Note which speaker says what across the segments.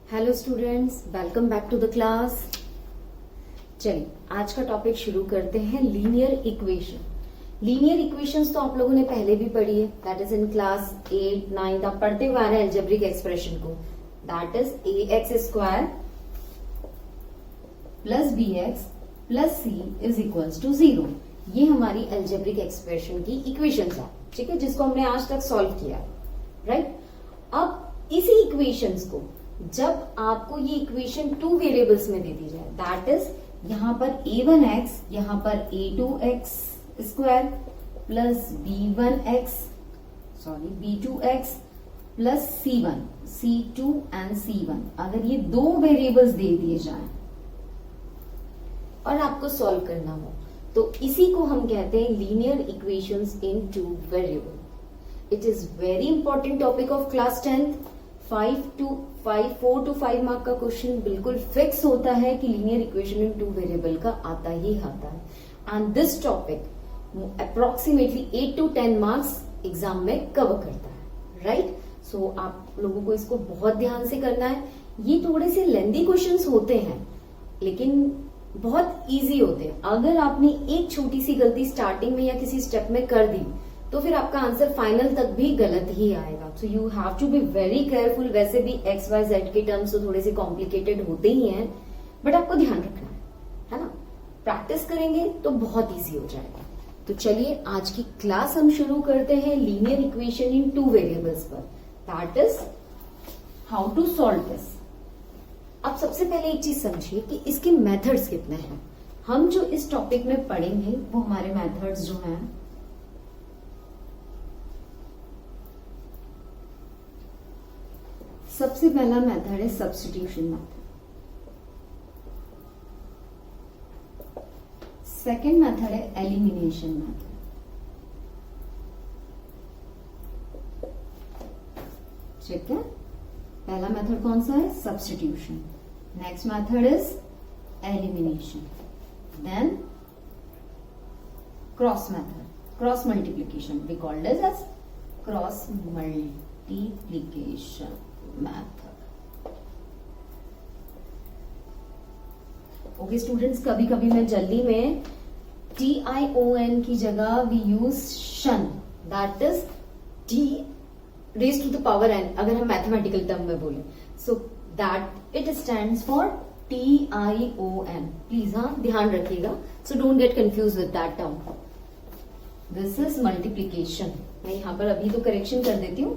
Speaker 1: Hello students, welcome back to the class. चलिए आज का टॉपिक शुरू करते हैं, लीनियर इक्वेशन। लीनियर इक्वेशंस तो आप लोगों ने पहले भी पढ़ी है, दैट इज इन क्लास 8, 9 आप पढ़ते हुए आ रहे हैं अलजेब्रिक एक्सप्रेशन को, that is ax² plus bx plus c is equals to 0। ये हमारी अलजेब्रिक एक्सप्रेशन की इक्वेशंस है, ठीक है, जिसको हमने आज तक सॉल्व किया, राइट। अब इसी इक्वेशंस को जब आपको ये इक्वेशन 2 वेरिएबल्स में दे दी जाए, दैट इज यहां पर a1x, यहां पर a2x² plus b2x plus c2 and c1, अगर ये 2 वेरिएबल्स दे दिए जाएं और आपको सॉल्व करना हो तो इसी को हम कहते हैं linear equations in 2 variable. It is very important topic of class 10th। 4 to 5 mark का क्वेश्चन बिल्कुल फिक्स होता है कि लीनियर इक्वेशन इन 2 वेरिएबल का आता ही आता है, and this topic approximately 8 to 10 marks exam में कवर करता है, राइट। सो आप लोगों को इसको बहुत ध्यान से करना है। ये थोड़े से लेंथी क्वेश्चंस होते हैं लेकिन बहुत इजी होते हैं। अगर आपने एक छोटी सी गलती स्टार्टिंग में या किसी स्टेप में कर दी तो फिर आपका आंसर फाइनल तक भी गलत ही आएगा। So you have to be very careful. वैसे भी एक्स वाई जेड के टर्म्स तो थोड़े से कॉम्प्लिकेटेड होते ही हैं, बट आपको दैयान रखना है ना। प्रैक्टिस करेंगे तो बहुत इजी हो जाएगा। तो चलिए आज की क्लास हम शुरू करते हैं लीनियर इक्वेशन इन 2 वेरिएबल्स पर, that is how to solve this. अब सबसे पहले एक चीज समझिए कि इसके मेथड्स कितने हैं। हम जो इस टॉपिक में पढ़ेंगे वो हमारे मेथड्स जो हैं सबसे पहला मेथड है सब्स्टिट्यूशन मेथड। सेकेंड मेथड है एलिमिनेशन मेथड। ठीक है, पहला मेथड कौन सा है? Substitution. Next method is elimination, then cross method, cross multiplication, we called it as cross multiplication method. Okay students, कभी कभी मैं जल्दी में TION की जगह we use shun, that is T raise to the power n, अगर हम mathematical term में बोले। So that it stands for TION। Please हाँ ध्यान रखिएगा, so don't get confuse with that term. This is multiplication. मैं यहां पर अभी तो करेक्शन कर देती हूँ,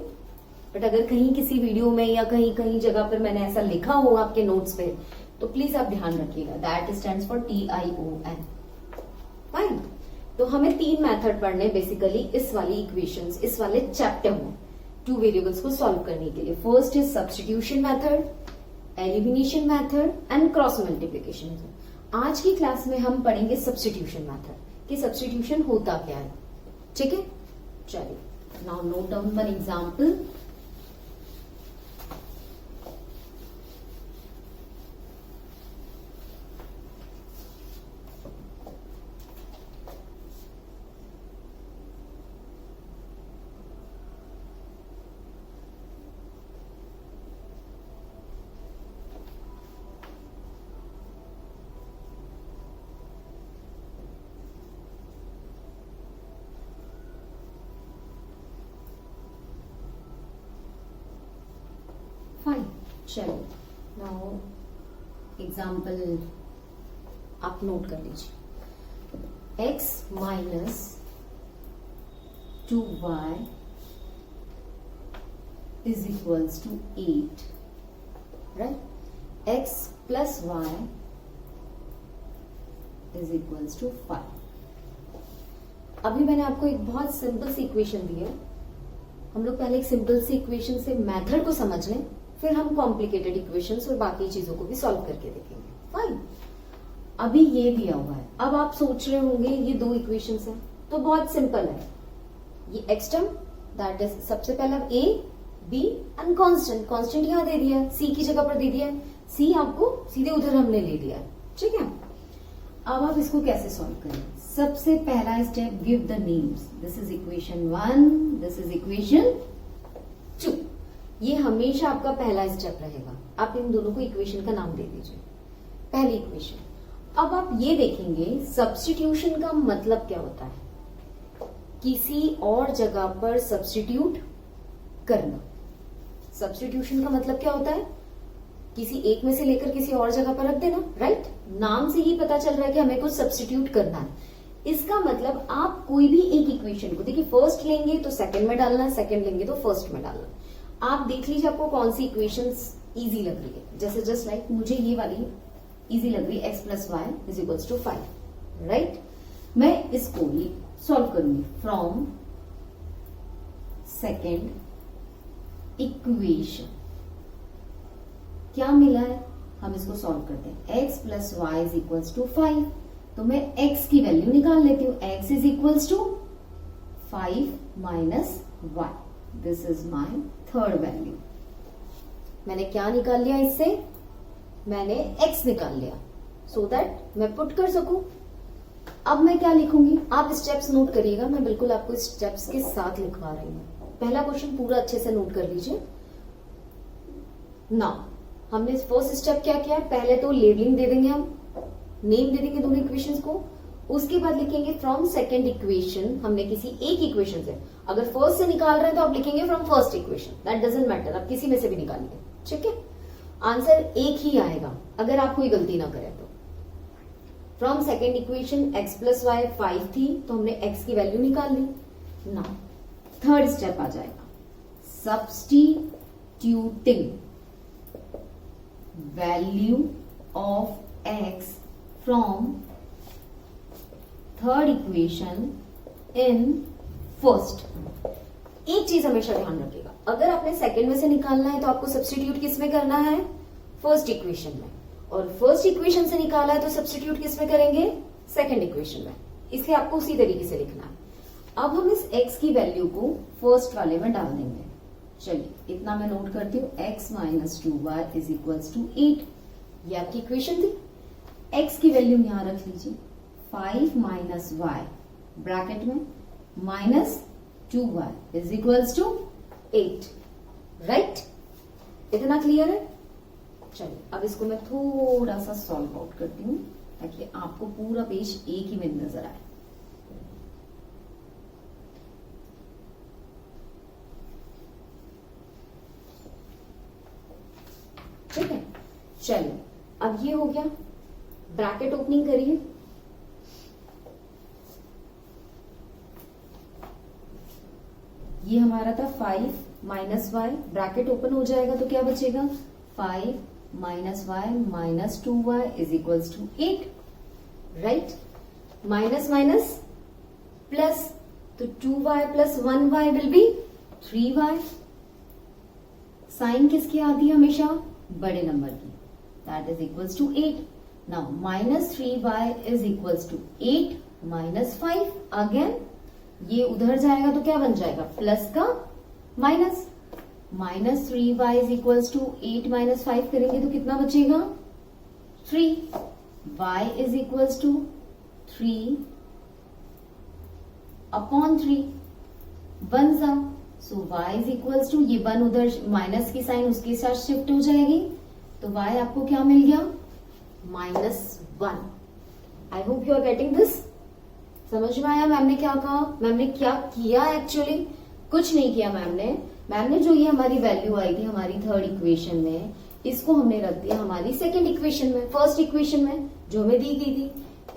Speaker 1: बट अगर कहीं किसी वीडियो में या कहीं कहीं जगह पर मैंने ऐसा लिखा हो आपके नोट्स पे तो प्लीज आप ध्यान रखिएगा, that stands for TION। Fine. तो हमें 3 मेथड पढ़ने बेसिकली इस वाली इक्वेशंस, इस वाले चैप्टर में 2 वेरिएबल्स को सॉल्व करने के लिए। First is substitution method, elimination method and cross multiplication method. आज की क्लास में हम पढ़ेंगे सब्स्टिट्यूशन मेथड कि सब्स्टिट्यूशन होता क्या है, ठीक है। चलिए, now note down one example. Fine, चलो नाउ एग्जाम्पल आप नोट कर लीजिए। x minus 2y is equals to 8, right. x plus y is equals to 5। अभी मैंने आपको एक बहुत सिंपल सी इक्वेशन दी है। हम लोग पहले एक सिंपल सी इक्वेशन से मेथड को समझ लें, फिर हम कॉम्प्लिकेटेड इक्वेशंस और बाकी चीजों को भी सॉल्व करके देखेंगे। फाइन। अभी ये दिया हुआ है, अब आप सोच रहे होंगे ये 2 इक्वेशंस हैं, तो बहुत सिंपल है। ये एक्स टर्म दैट इज सबसे पहला a b and constant, constant यहां दे दिया है, c की जगह पर दे दिया है, c आपको सीधे उधर हमने ले लिया है, ठीक है। अब आप इसको कैसे सॉल्व करें? सबसे पहला step, give the names. This is equation 1, this is equation 2। ये हमेशा आपका पहला स्टेप रहेगा। आप इन दोनों को इक्वेशन का नाम दे दीजिए। पहली इक्वेशन। अब आप ये देखेंगे सब्स्टिट्यूशन का मतलब क्या होता है, किसी और जगह पर सब्स्टिट्यूट करना। सब्स्टिट्यूशन का मतलब क्या होता है, किसी एक में से लेकर किसी और जगह पर रख देना, राइट। नाम से ही पता चल रहा है कि हमें कुछ सब्स्टिट्यूट करना है। इसका मतलब आप कोई भी एक इक्वेशन को, देखिए फर्स्ट लेंगे तो सेकंड में डालना, सेकंड लेंगे तो फर्स्ट में डालना। आप देख लीजिए आपको कौन सी इक्वेशंस इजी लग रही है। जैसे जस्ट लाइक मुझे ये वाली इजी लग रही है, x plus y is equals to 5, right. मैं इसको सॉल्व करूंगी फ्रॉम सेकेंड इक्वेशन। क्या मिला है, हम इसको सॉल्व करते हैं। x plus y is equals to 5, तो मैं x की वैल्यू निकाल लेती हूं। x is equals to 5 minus y, this is my third value. मैंने क्या निकाल लिया इससे, मैंने x निकाल लिया सो दैट मैं पुट कर सकूं। अब मैं क्या लिखूंगी, आप स्टेप्स नोट करिएगा, मैं बिल्कुल आपको स्टेप्स के साथ लिखवा रही हूं। पहला क्वेश्चन पूरा अच्छे से नोट कर लीजिए ना। हमने फर्स्ट स्टेप क्या किया, पहले तो लेबलिंग दे देंगे, हम नेम दे देंगे दोनों इक्वेशंस को। उसके बाद लिखेंगे फ्रॉम सेकंड इक्वेशन। हमने किसी एक इक्वेशन से, अगर फर्स्ट से निकाल रहे हैं तो आप लिखेंगे from first equation, that doesn't matter, आप किसी में से भी निकालिए, ठीक है। आंसर एक ही आएगा अगर आप कोई गलती ना करें तो। From second equation x plus y 5 थी, तो हमने x की वैल्यू निकाल ली ना। थर्ड स्टेप आ जाएगा substituting value of x from third equation in first. एक चीज हमेशा ध्यान रखिएगा, अगर आपने सेकंड में से निकालना है तो आपको सब्स्टिट्यूट किस में करना है, फर्स्ट इक्वेशन में। और फर्स्ट इक्वेशन से निकाला है तो सब्स्टिट्यूट किस में करेंगे, सेकंड इक्वेशन में। इसलिए आपको उसी तरीके से लिखना है। अब हम इस x की वैल्यू को फर्स्ट वाले में डाल देंगे। चलिए इतना मैं नोट करती हूँ, x minus 2y is equals to 8, ये आपकी इक्वेशन थी। x की वैल्यू यहां रख लीजिए, 5 माइनस y ब्रैकेट में minus 2y is equals to 8, right. इतना क्लियर है। चलिए अब इसको मैं थोड़ा सा सॉल्व आउट करती हूँ ताकि आपको पूरा पेज एक ही में नजर आए। ठीक है, चलिए अब ये हो गया। ब्रैकेट ओपनिंग करिए, ये हमारा था 5 माइनस वाई, ब्रैकेट ओपन हो जाएगा तो क्या बचेगा, 5 minus y minus 2y is equals to 8, right. Minus minus plus, तो 2y plus 1y will be 3y। Sign किसकी आती है हमेशा, बड़े नंबर की, that is equals to 8। Now minus 3y is equals to 8 minus 5, again ये उधर जाएगा तो क्या बन जाएगा, प्लस का minus. Minus 3y is equals to 8 minus 5 करेंगे तो कितना बचेगा, 3। y is equals to 3 upon 3, 1 सा, so y is equals to, ये 1 उधर माइनस की साइन उसके साथ शिफ्ट हो जाएगी, तो y आपको क्या मिल गया, -1। I hope you are getting this. समझ में आया मैम ने क्या कहा, मैम ने क्या किया, एक्चुअली कुछ नहीं किया मैम ने जो ये हमारी वैल्यू आई थी हमारी थर्ड इक्वेशन में, इसको हमने रख दिया हमारी सेकंड इक्वेशन में, फर्स्ट इक्वेशन में जो हमें दी गई थी।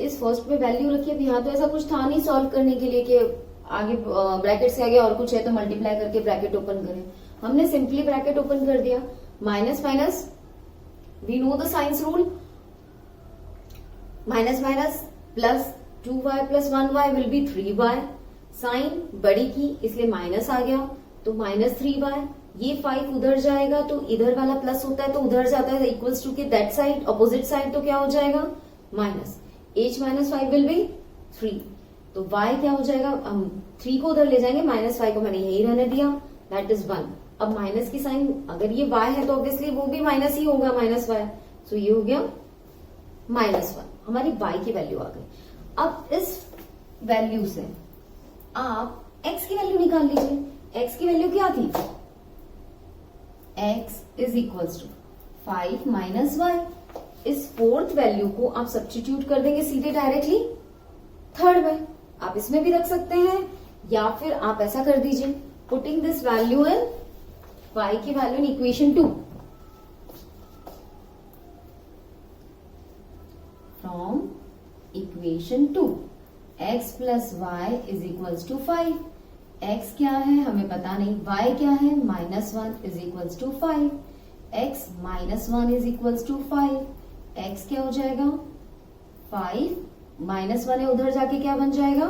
Speaker 1: इस फर्स्ट पे वैल्यू रखी। अब यहाँ तो ऐसा कुछ था नहीं सॉल्व करने के लिए कि आगे ब्रैकेट से आगे और कुछ है तो मल्टीप्लाई करके ब्रैकेट ओपन करें। हमने सिंपली ब्रैकेट ओपन कर दिया, minus minus, we know the science rule, minus minus plus 2y plus 1y will be 3y। Sign बड़ी की इसलिए माइनस आ गया, तो माइनस 3y। ये 5 उधर जाएगा तो इधर वाला प्लस होता है तो उधर जाता है, इक्वल्स टू के दैट साइड, अपोजिट साइड, तो क्या हो जाएगा, minus. h minus 5 will be 3, तो y क्या हो जाएगा, हम 3 को उधर ले जाएंगे, माइनस 5 को मैंने यही रहने दिया, दैट इज 1। अब माइनस की साइन, अगर ये y है तो ऑब्वियसली वो भी माइनस ही होगा, माइनस y, सो ये हो गया -1। हमारी y की वैल्यू आ गई। अब इस वैल्यू से आप x की वैल्यू निकाल लीजिए। x की वैल्यू क्या थी, x is equals to 5 minus y. इस फोर्थ वैल्यू को आप सब्स्टिट्यूट कर देंगे सीधे डायरेक्टली थर्ड में। आप इसमें भी रख सकते हैं या फिर आप ऐसा कर दीजिए, putting this value in y की value in equation 2 from equation 2 x plus y is equals to 5। x क्या है हमें पता नहीं, y क्या है -1 is equals to 5। x -1 is equals to 5। x क्या हो जाएगा 5 -1 है, उधर जाके क्या बन जाएगा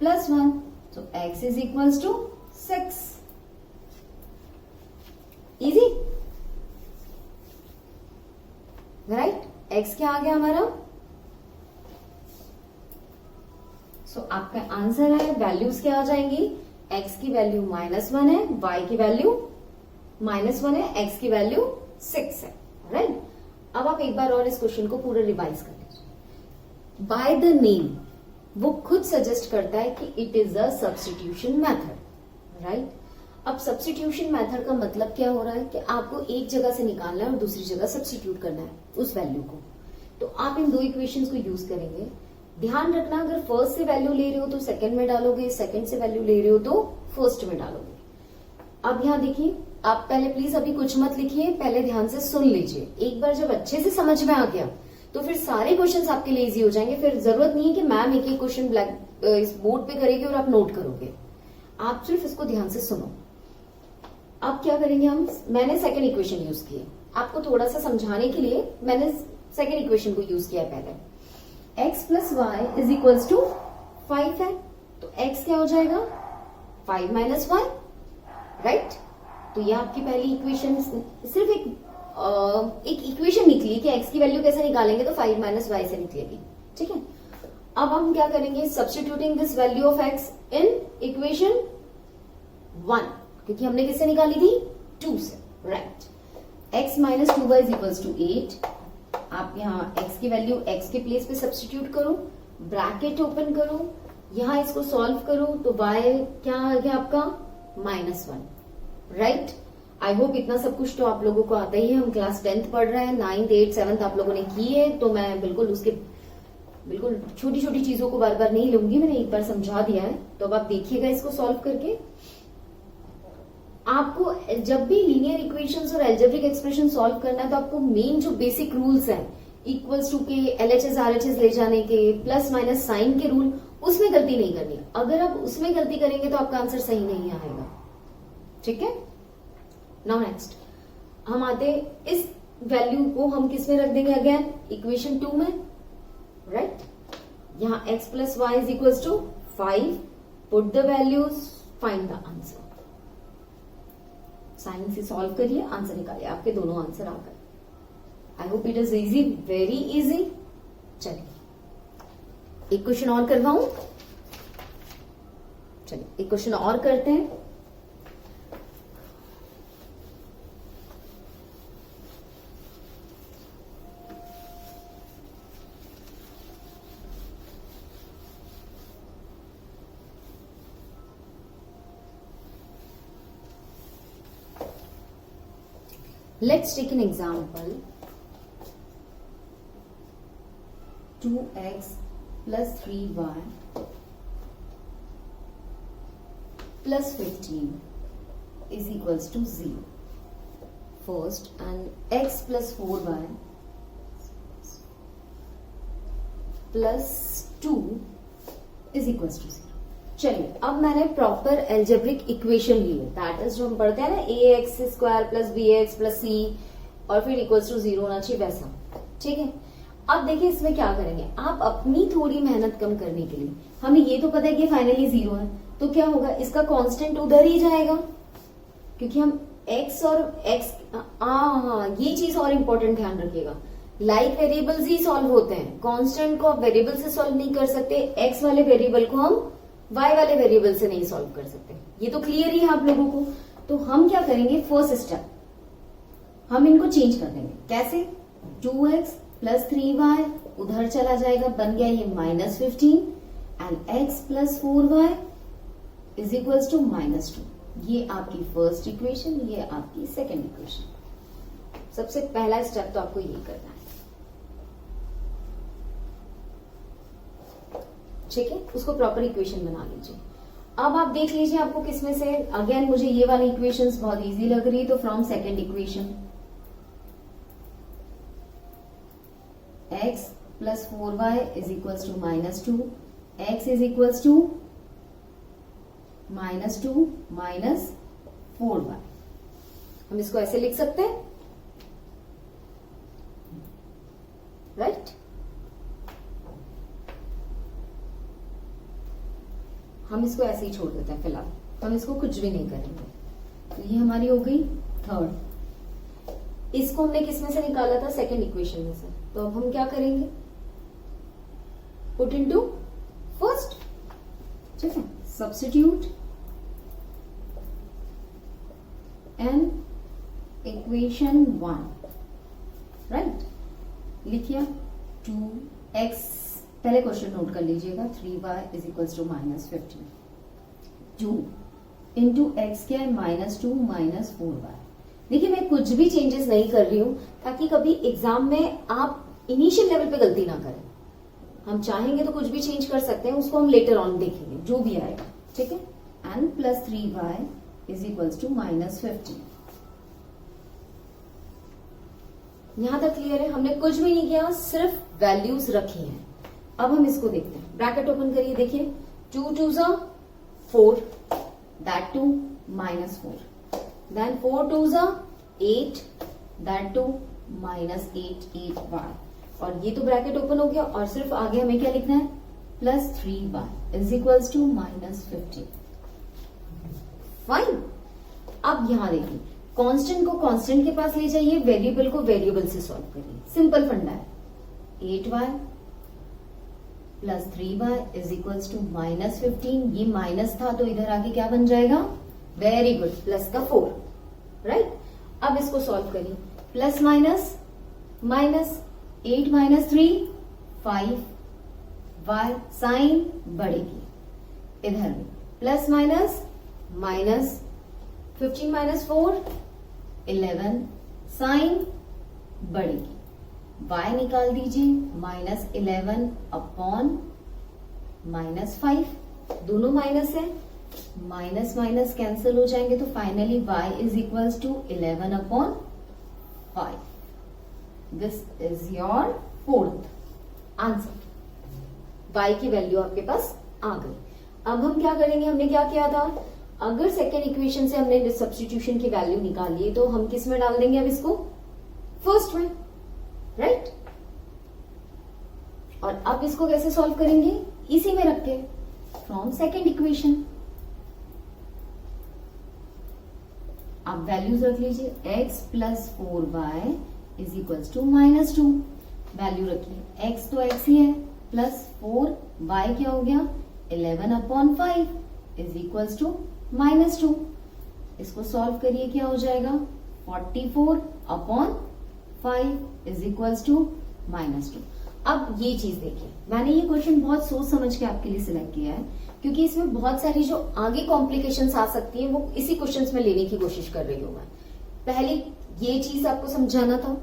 Speaker 1: +1। तो x is equals to 6। Easy right. x क्या आ गया हमारा। सो आपका आंसर है, वैल्यूज क्या आ जाएंगी, x की वैल्यू -1 है, y की वैल्यू -1 है, x की वैल्यू 6 है। राइट। अब आप एक बार और इस क्वेश्चन को पूरा रिवाइज कर लीजिए। बाय द नेम वो खुद सजेस्ट करता है कि it is a substitution method. Right. अब सब्स्टिट्यूशन मेथड का मतलब क्या हो रहा है कि आपको एक जगह से निकालना है और दूसरी जगह सब्स्टिट्यूट करना है उस वैल्यू को। तो आप इन दो इक्वेशंस को यूज करेंगे। ध्यान रखना, अगर फर्स्ट से वैल्यू ले रहे हो तो सेकंड में डालोगे, सेकंड से वैल्यू ले रहे हो तो फर्स्ट में डालोगे। अब यहां देखिए, आप पहले प्लीज अभी कुछ मत लिखिए, पहले ध्यान से सुन लीजिए। एक बार जब अच्छे से समझ में आ गया तो फिर सारे क्वेश्चंस आपके लिए इजी हो जाएंगे। फिर जरूरत नहीं है कि मैम एक एक क्वेश्चन ब्लैक इस बोर्ड पे करेगी और आप नोट करोगे। आप सिर्फ इसको ध्यान से सुनो। अब क्या करेंगे हम, मैंने सेकंड इक्वेशन यूज की है, आपको थोड़ा सा समझाने के लिए मैंने सेकंड इक्वेशन को यूज किया है पहले। x plus y is equals to 5 है, तो x क्या हो जाएगा 5 माइनस वाई। राइट। तो ये आपकी पहली इक्वेशन, सिर्फ एक इक्वेशन निकली कि x की वैल्यू कैसे निकालेंगे, तो 5 माइनस वाई से निकलेगी। ठीक है। अब हम क्या करेंगे, substituting this value of x in equation 1, क्योंकि हमने किससे निकाली थी 2 से। Right. x minus 2y is equals to 8। आप यहाँ x की वैल्यू x के प्लेस पे सब्स्टिट्यूट करो, ब्रैकेट ओपन करो, यहां इसको सॉल्व करो, तो y क्या आ गया आपका -1। राइट। आई होप इतना सब कुछ तो आप लोगों को आता ही है। हम क्लास 10th पढ़ रहे हैं, 9th 8th 7th आप लोगों ने की है, तो मैं बिल्कुल छोटी छोटी चीजों को बार बार नहीं लूंगी, मैंने एक बार समझा दिया है। तो अब आप देखिएगा इसको सॉल्व करके। आपको जब भी लीनियर इक्वेशंस और एल्जेब्रिक एक्सप्रेशन सॉल्व करना है तो आपको मेन जो बेसिक रूल्स हैं, इक्वल्स टू के, एलएचएस आरएचएस ले जाने के, प्लस माइनस साइन के रूल, उसमें गलती नहीं करनी। अगर आप उसमें गलती करेंगे तो आपका आंसर सही नहीं आएगा। ठीक है। नाउ नेक्स्ट हम आते, इस वैल्यू को हम किस में रख देंगे, अगेन इक्वेशन 2 में। राइट। यहां x plus y is equals to 5, put the values, find the answer. Sign से सॉल्व करिए, आंसर निकालिए, आपके दोनों आंसर आ गए। I hope it is easy, very easy. चलिए एक क्वेश्चन और करवाऊं, चलिए एक क्वेश्चन और करते हैं। Let's take an example. 2x plus 3y plus 15 is equals to 0. First, and x plus 4y plus 2 is equals to 0. चलिए अब मैंने प्रॉपर एल्जेब्रिक इक्वेशन ली है, दैट इज जो हम पढ़ते हैं ना, ax² plus bx plus c और फिर इक्वल्स टू 0 होना चाहिए, वैसा। ठीक है। अब देखिए इसमें क्या करेंगे, आप अपनी थोड़ी मेहनत कम करने के लिए, हमें ये तो पता है कि फाइनली 0 है, तो क्या होगा, इसका कांस्टेंट उधर ही जाएगा, क्योंकि हम x और x, हाँ ये चीज और इम्पोर्टेंट ध्यान रखिएगा, लाइक वेरिएबल्स ही सॉल्व होते हैं, कांस्टेंट को आप वेरिएबल से सॉल्व नहीं कर सकते, x वाले वेरिएबल को हम y वाले वेरिएबल से नहीं सॉल्व कर सकते। ये तो क्लियर ही है आप लोगों को। तो हम क्या करेंगे, फर्स्ट स्टेप हम इनको चेंज कर देंगे। कैसे, 2x प्लस 3y उधर चला जाएगा, बन गया ये -15, and x plus 4y is equals to -2। ये आपकी फर्स्ट इक्वेशन, ये आपकी सेकेंड इक्वेशन। सबसे पहला स्टेप तो आपको ये करना है, ठीक है। उसको प्रॉपर इक्वेशन बना लीजिए। अब आप देख लीजिए आपको किसमें से, अगेन मुझे ये वाली इक्वेशंस बहुत इजी लग रही है, तो from second equation x plus 4y is equals to -2, x is equals to -2 minus 4y। हम इसको ऐसे लिख सकते हैं, राइट। हम इसको ऐसे ही छोड़ देते हैं फिलहाल, हम इसको कुछ भी नहीं करेंगे। तो ये हमारी हो गई थर्ड। इसको हमने किस में से निकाला था, सेकेंड इक्वेशन में से। तो अब हम क्या करेंगे, पुट इनटू फर्स्ट, ठीक है। Substitute in equation 1, right. लिखिए 2x, पहले क्वेश्चन नोट कर लीजिएगा, 3y is equals to -15, 2 into x क्या है -2 माइनस 4y। देखिए मैं कुछ भी चेंजेस नहीं कर रही हूं ताकि कभी एग्जाम में आप इनिशियल लेवल पे गलती ना करें। हम चाहेंगे तो कुछ भी चेंज कर सकते हैं, उसको हम लेटर ऑन देखेंगे जो भी आएगा, ठीक है। एन plus 3y is equals to -15। यहां तक क्लियर है, हमने कुछ भी नहीं किया, सिर्फ वैल्यूज रखी हैं। अब हम इसको देखते हैं, ब्रैकेट ओपन करिए, देखिए 2 2 4, that to -4, then 4 2 8, that to -8y, और ये तो ब्रैकेट ओपन हो गया। और सिर्फ आगे हमें क्या लिखना है, plus 3y is equals to -15। Fine. अब यहां देखिए, कांस्टेंट को कांस्टेंट के पास ले जाइए, वेरिएबल को वेरिएबल से सॉल्व करिए, सिंपल फंडा है। 8y plus 3y is equals to -15, ये माइनस था तो इधर आगे क्या बन जाएगा, वेरी गुड, प्लस का 4, राइट। अब इसको सॉल्व करिए, plus minus minus 8 minus 3 5, y sign बढ़ेगी, इधर भी plus minus minus 15 minus 4 11, sign बढ़ेगी, y निकाल दीजिए, -11 अपॉन -5, दोनों माइनस है, माइनस माइनस कैंसिल हो जाएंगे, तो finally y is equals to 11 upon 5। This is your fourth answer. y की वैल्यू आपके पास आ गई। अब हम क्या करेंगे, हमने क्या किया था, अगर सेकेंड इक्वेशन से हमने सब्स्टिट्यूशन की वैल्यू निकाली है तो हम किस में डाल देंगे, अब इसको फर्स्ट में, राइट। और अब इसको कैसे सॉल्व करेंगे, इसी में रख के, फ्रॉम सेकेंड इक्वेशन। आप वैल्यूज रख लीजिए, x plus 4y is equals to -2, value रखिए, x तो x ही है, प्लस 4y क्या हो गया, 11 अपॉन 5 इज इक्वल्स टू -2। इसको सॉल्व करिए, क्या हो जाएगा, 44 अपॉन 5 इज इक्वल्स टू -2। अब ये चीज देखिए, मैंने ये क्वेश्चन बहुत सोच समझ के आपके लिए सिलेक्ट किया है, क्योंकि इसमें बहुत सारी जो आगे कॉम्प्लिकेशंस आ सकती है वो इसी क्वेश्चंस में लेने की कोशिश कर रही हूं मैं। पहले ये चीज आपको समझाना था,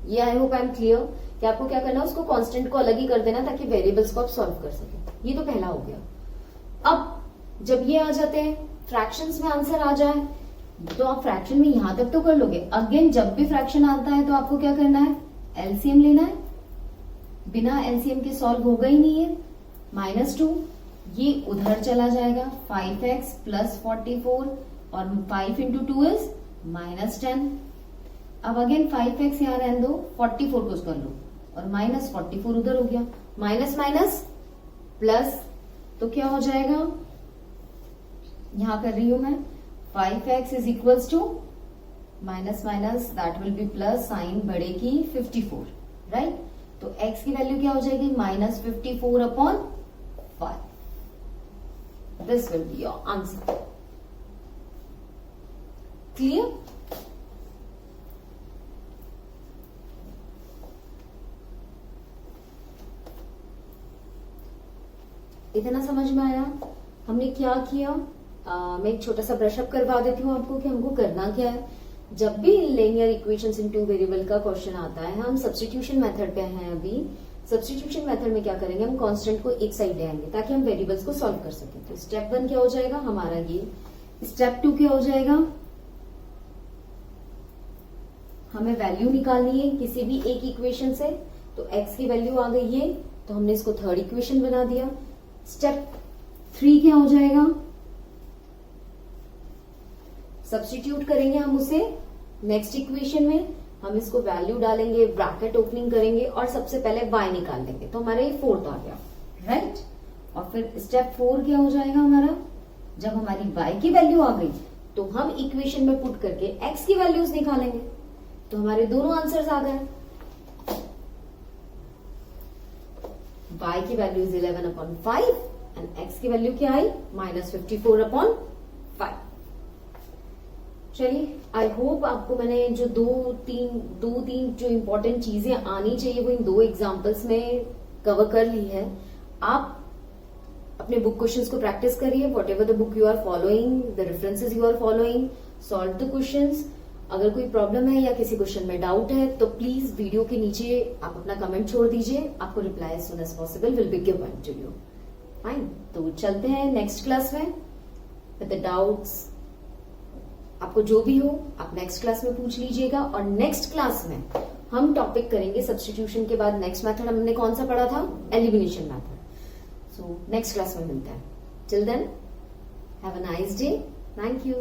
Speaker 1: ये I hope I am clear, कि आपको क्या करना है, उसको कांस्टेंट को अलग ही कर देना ताकि वेरिएबल्स को आप सॉल्व कर सके। ये तो पहला हो गया। अब जब ये आ जाते हैं, फ्रैक्शंस में आंसर आ जाए, तो आप फ्रैक्शन में यहां तक तो कर लोगे। अगेन जब भी फ्रैक्शन आता है तो आपको क्या करना है, एलसीएम लेना है, बिना एलसीएम के सॉल्व होगा ही नहीं है। -2 ये उधर चला जाएगा, 5x प्लस 44, और 5 इंटू 2 इज -10। अब अगेन 5x यहां रहने दो, 44 को कर लो, और -44 उधर हो गया, माइनस माइनस प्लस, तो क्या हो जाएगा, यहां कर रही हूं मैं, 5x is equals to minus minus that will be plus, sign बढ़ेगी 54, राइट। तो x की वैल्यू क्या हो जाएगी, -54 upon 5। This will be your answer. Clear? इतना समझ में आया? हमने क्या किया, मैं एक छोटा सा ब्रशअप करवा देती हूँ आपको कि हमको करना क्या है। जब भी लीनियर इक्वेशंस इन टू वेरिएबल का क्वेश्चन आता है, हम सब्स्टिट्यूशन मेथड पे हैं अभी। सब्स्टिट्यूशन मेथड में क्या करेंगे, हम कांस्टेंट को एक साइड ले आएंगे ताकि हम वेरिएबल्स को सॉल्व कर सकें। तो स्टेप 1 क्या हो जाएगा हमारा ये, स्टेप 2 क्या हो जाएगा, हमें वैल्यू निकालनी है किसी भी एक इक्वेशन से। तो x की वैल्यू आ गई है तो हमने इसको थर्ड इक्वेशन बना दिया। स्टेप 3 क्या हो जाएगा, सब्स्टिट्यूट करेंगे हम उसे नेक्स्ट इक्वेशन में, हम इसको वैल्यू डालेंगे, ब्रैकेट ओपनिंग करेंगे और सबसे पहले y निकाल लेंगे। तो हमारा ये 4th आ गया, राइट। और फिर स्टेप 4 क्या हो जाएगा हमारा, जब हमारी y की वैल्यू आ गई तो हम इक्वेशन में पुट करके x की वैल्यूज निकालेंगे। तो हमारे दोनों आंसर्स आ गए। y की वैल्यू इज 11/5 एंड x की वैल्यू क्या आई, -54/5। चलिए, आई होप आपको मैंने जो दो तीन जो इंपॉर्टेंट चीजें आनी चाहिए वो इन 2 एग्जाम्पल्स में कवर कर ली है। आप अपने बुक क्वेश्चंस को प्रैक्टिस करिए, whatever the book you are following, the references you are following, solve the questions. अगर कोई प्रॉब्लम है या किसी क्वेश्चन में डाउट है तो प्लीज वीडियो के नीचे आप अपना कमेंट छोड़ दीजिए, आपको reply as soon as possible will be given to you. Fine, तो चलते हैं नेक्स्ट क्लास में विद द डाउट्स। आपको जो भी हो आप नेक्स्ट क्लास में पूछ लीजिएगा। और नेक्स्ट क्लास में हम टॉपिक करेंगे सब्स्टिट्यूशन के बाद नेक्स्ट मेथड हमने कौन सा पढ़ा था, elimination method. So next class में मिलते हैं। Till then have a nice day, thank you.